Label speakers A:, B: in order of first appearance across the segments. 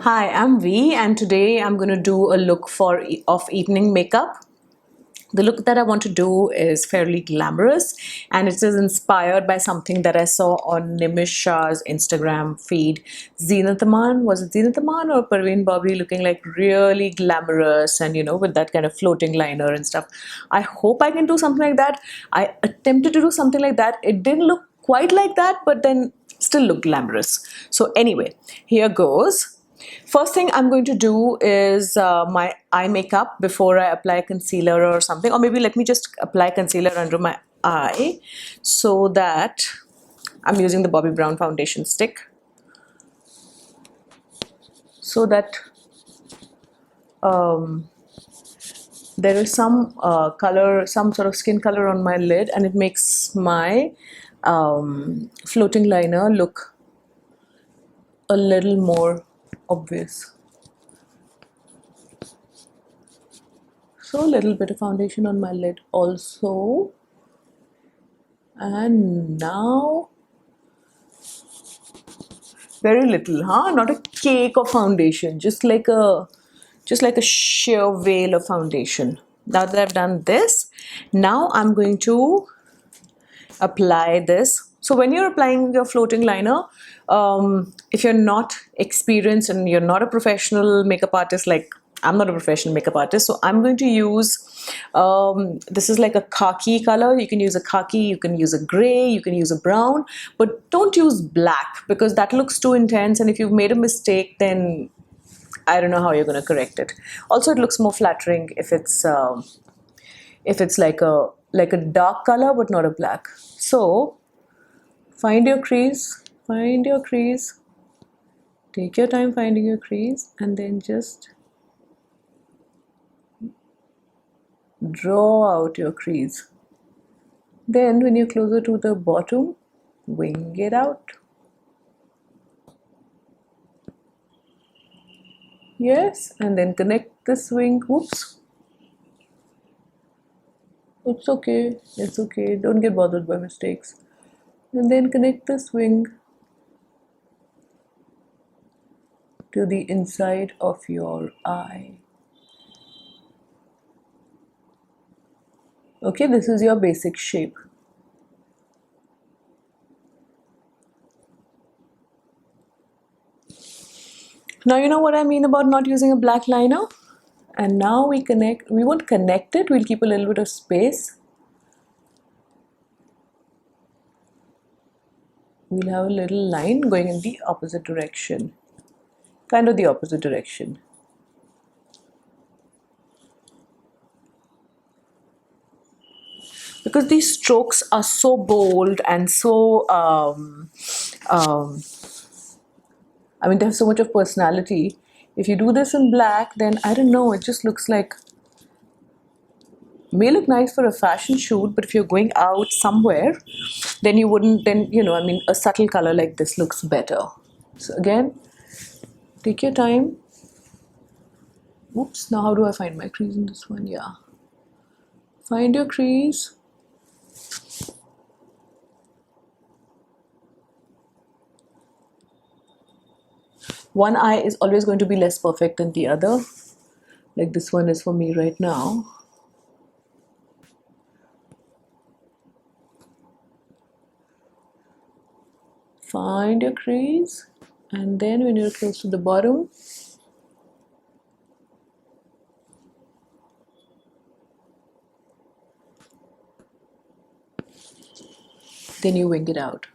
A: Hi, I'm V, and today I'm going to do a look of evening makeup. The look that I want to do is fairly glamorous, and it is inspired by something that I saw on Nimish Shah's Instagram feed. Zenathaman, was it Zenathaman or Parveen Bobbi, looking like really glamorous and with that kind of floating liner and stuff. I hope I can do something like that. I attempted to do something like that. It didn't look quite like that, but then still look glamorous. So anyway, here goes. First thing I'm going to do is my eye makeup before I apply concealer or something, or maybe let me just apply concealer under my eye so that I'm using the Bobbi Brown foundation stick so that um, there is some color, some sort of skin color on my lid, and it makes my floating liner look a little more obvious. So a little bit of foundation on my lid also, and now very little, huh? Not a cake of foundation, just like a sheer veil of foundation. Now that I've done this, now I'm going to apply this. So when you're applying your floating liner, if you're not experienced and you're not a professional makeup artist, like I'm not a professional makeup artist, so I'm going to use, this is like a khaki color. You can use a khaki, you can use a gray, you can use a brown, but don't use black because that looks too intense, and if you've made a mistake, then I don't know how you're going to correct it. Also, it looks more flattering if it's like a dark color but not a black. So find your crease, take your time finding your crease, and then just draw out your crease. Then when you're closer to the bottom, wing it out. Yes, and then connect this wing. Whoops. It's okay, don't get bothered by mistakes. And then connect this wing to the inside of your eye. Okay, this is your basic shape. Now you know what I mean about not using a black liner. And now we won't connect it, we'll keep a little bit of space. We'll have a little line going in the opposite direction. Kind of the opposite direction. Because these strokes are so bold and so, I mean, they have so much of personality. If you do this in black, then I don't know, it just looks like, may look nice for a fashion shoot, but if you're going out somewhere, then you wouldn't, then, I mean, a subtle color like this looks better. So again, take your time. Oops, now how do I find my crease in this one? Yeah. Find your crease. One eye is always going to be less perfect than the other. Like this one is for me right now. Find your crease, and then when you're close to the bottom, then you wing it out.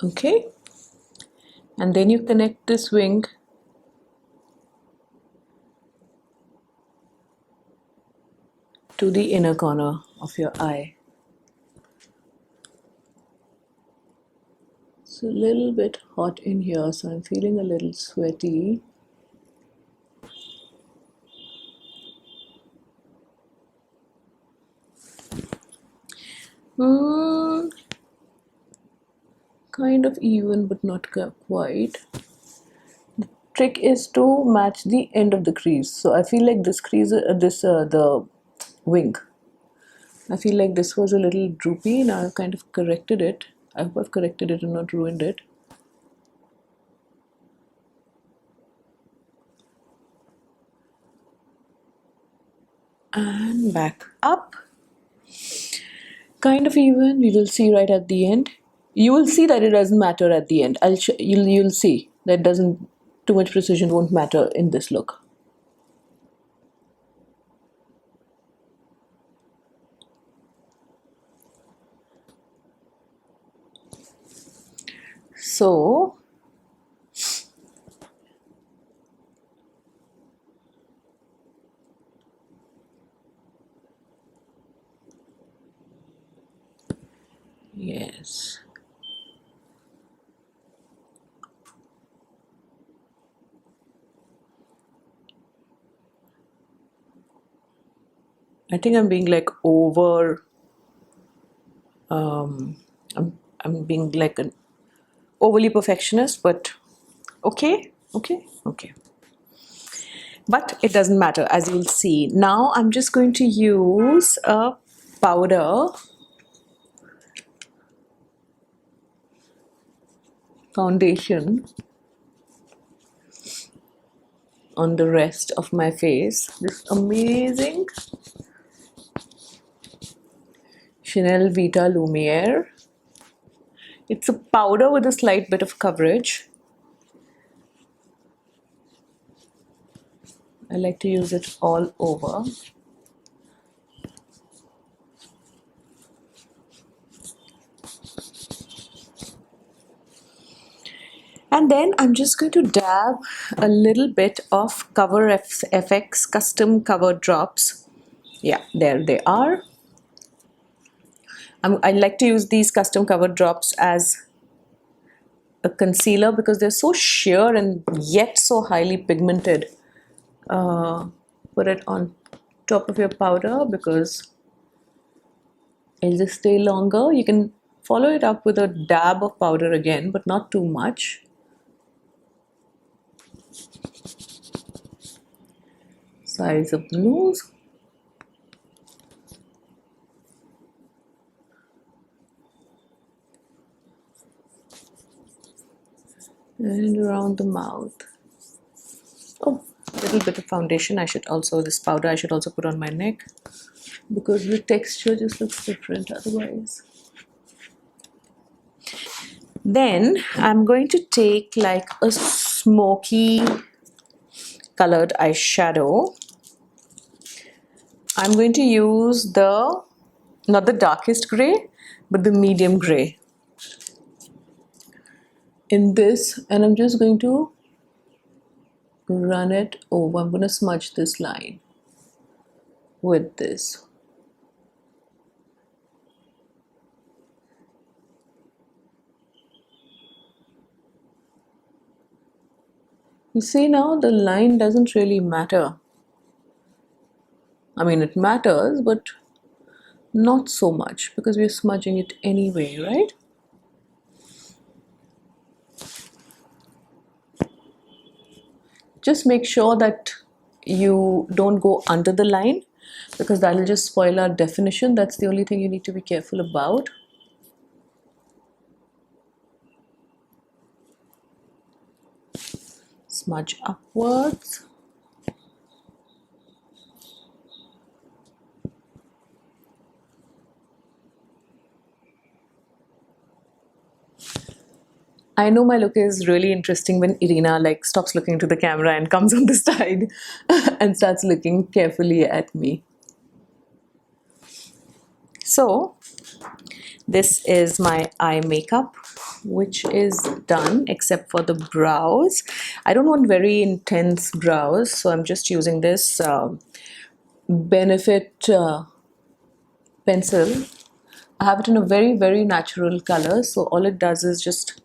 A: Okay, and then you connect this wing to the inner corner of your eye. It's a little bit hot in here, so I'm feeling a little sweaty. Kind of even, but not quite. The trick is to match the end of the crease. So I feel like this crease, the wing. I feel like this was a little droopy. Now I've kind of corrected it. I hope I've corrected it and not ruined it. And back up. Kind of even. We will see right at the end. You will see that it doesn't matter at the end. You'll see that doesn't too much precision won't matter in this look. So yes. I think I'm being like over I'm being like an overly perfectionist, but okay. But it doesn't matter, as you'll see. Now I'm just going to use a powder foundation on the rest of my face. This amazing Chanel Vitalumiere. It's a powder with a slight bit of coverage. I like to use it all over. And then I'm just going to dab a little bit of Cover FX custom cover drops. Yeah, there they are. I like to use these custom cover drops as a concealer because they're so sheer and yet so highly pigmented. Put it on top of your powder because it'll just stay longer. You can follow it up with a dab of powder again, but not too much. Size of the nose. And around the mouth. Oh, a little bit of foundation. This powder I should also put on my neck because the texture just looks different otherwise. Then I'm going to take like a smoky colored eyeshadow. I'm going to use not the darkest gray, but the medium gray in this, and I'm just going to run it over. I'm going to smudge this line with this. You see now the line doesn't really matter. I mean, it matters, but not so much because we're smudging it anyway, right? Just make sure that you don't go under the line because that will just spoil our definition. That's the only thing you need to be careful about. Smudge upwards. I know my look is really interesting when Irina like stops looking to the camera and comes on the side and starts looking carefully at me. So this is my eye makeup, which is done except for the brows. I don't want very intense brows, so I'm just using this Benefit pencil. I have it in a very natural color, so all it does is just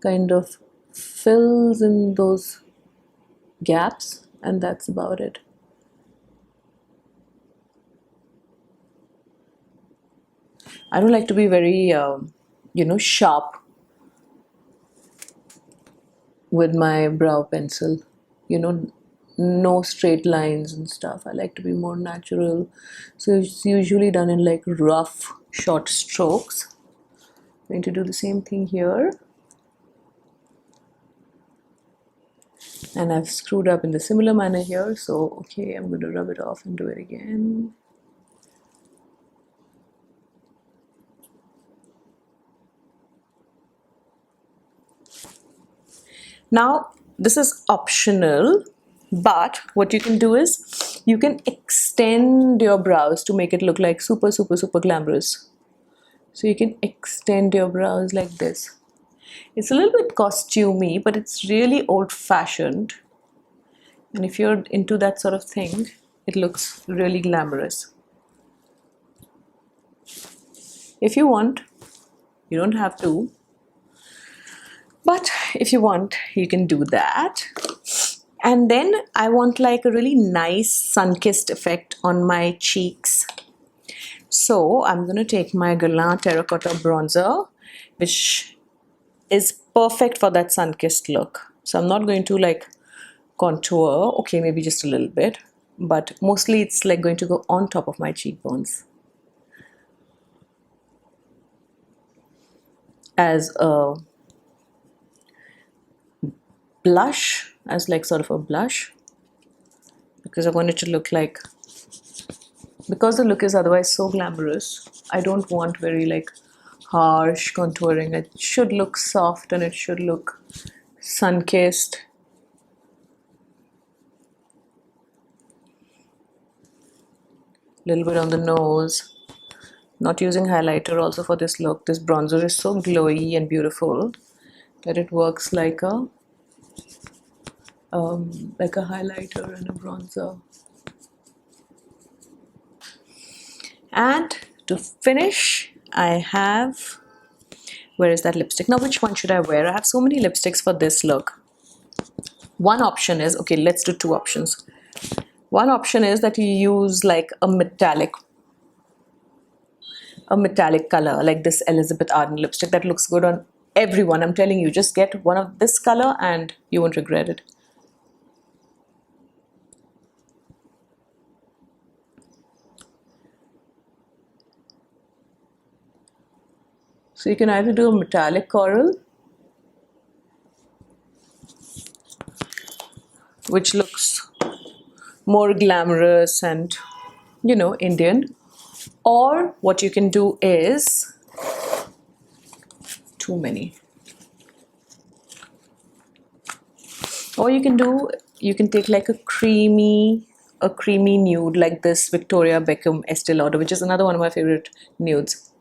A: kind of fills in those gaps, and that's about it. I don't like to be very sharp with my brow pencil, no straight lines and stuff. I like to be more natural. So it's usually done in like rough, short strokes. I'm going to do the same thing here. And I've screwed up in the similar manner here. So, okay, I'm going to rub it off and do it again. Now, this is optional, but what you can do is you can extend your brows to make it look like super, super, super glamorous. So you can extend your brows like this. It's a little bit costumey, but it's really old-fashioned. And if you're into that sort of thing, it looks really glamorous. If you want, you don't have to. But if you want, you can do that. And then I want like a really nice sun-kissed effect on my cheeks. So I'm going to take my Guerlain Terracotta bronzer, which is perfect for that sun-kissed look. So I'm not going to like contour, okay, maybe just a little bit, but mostly it's like going to go on top of my cheekbones as a blush, as like sort of a blush, because I want it to look like, because the look is otherwise so glamorous, I don't want very like harsh contouring. It should look soft and it should look sun-kissed. Little bit on the nose. Not using highlighter also for this look. This bronzer is so glowy and beautiful that it works like a highlighter and a bronzer. And to finish, I have, where is that lipstick? Now, which one should I wear? I have so many lipsticks for this look. One option is, okay, let's do two options. One option is that you use like a metallic color, like this Elizabeth Arden lipstick that looks good on everyone. I'm telling you, just get one of this color and you won't regret it. So you can either do a metallic coral, which looks more glamorous and, you know, Indian, or what you can do is, too many. Or you can take like a creamy nude, like this Victoria Beckham Estee Lauder, which is another one of my favorite nudes.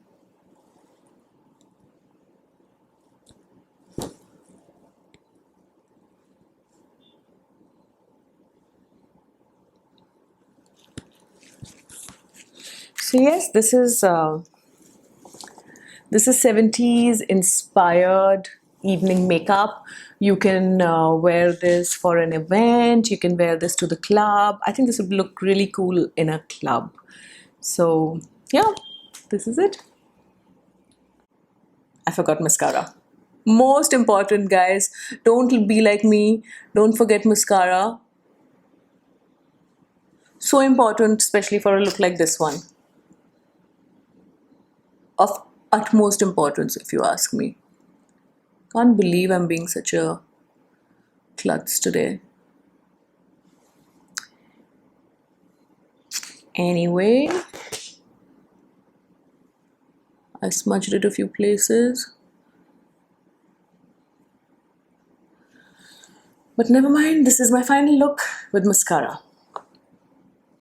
A: So yes, this is 70s inspired evening makeup. You can wear this for an event. You can wear this to the club. I think this would look really cool in a club. So yeah, this is it. I forgot mascara. Most important, guys, don't be like me. Don't forget mascara. So important, especially for a look like this one. Of utmost importance, if you ask me. Can't believe I'm being such a klutz today. Anyway, I smudged it a few places. But never mind, this is my final look with mascara.